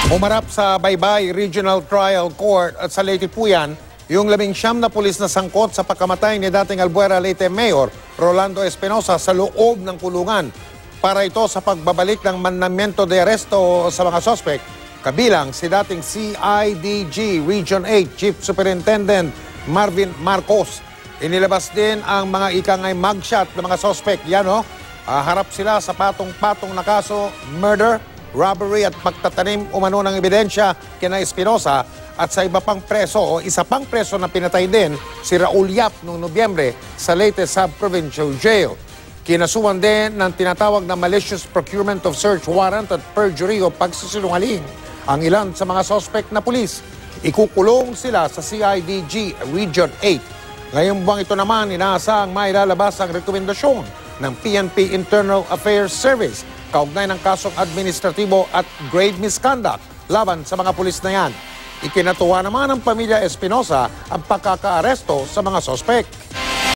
Umarap sa Baybay Regional Trial Court at sa Leyte po yan, yung 19 na pulis na sangkot sa pagkamatay ni dating Albuera Leyte Mayor Rolando Espinosa sa loob ng kulungan. Para ito sa pagbabalik ng mandamiento de aresto sa mga sospek, kabilang si dating CIDG Region 8 Chief Superintendent Marvin Marcos. Inilabas din ang mga ikangay mugshot ng mga sospek. Yan o, harap sila sa patong-patong na kaso, murder, robbery at pagtatanim umano ng ebidensya kina Espinosa at sa iba pang preso o isa pang preso na pinatay din si Raul Yap noong Nobyembre sa Leyte Sub-Provincial Jail. Kinasuhan din ng tinatawag na malicious procurement of search warrant at perjury o pagsisinungaling ang ilan sa mga suspect na pulis. Ikukulong sila sa CIDG Region 8. Ngayong buwang ito naman, inaasahang mailalabas ang rekomendasyon ng PNP Internal Affairs Service kaugnay ng kasong administratibo at grave misconduct laban sa mga pulis na yan. Ikinatuwa naman ng pamilya Espinosa ang pagkakaaresto sa mga sospek.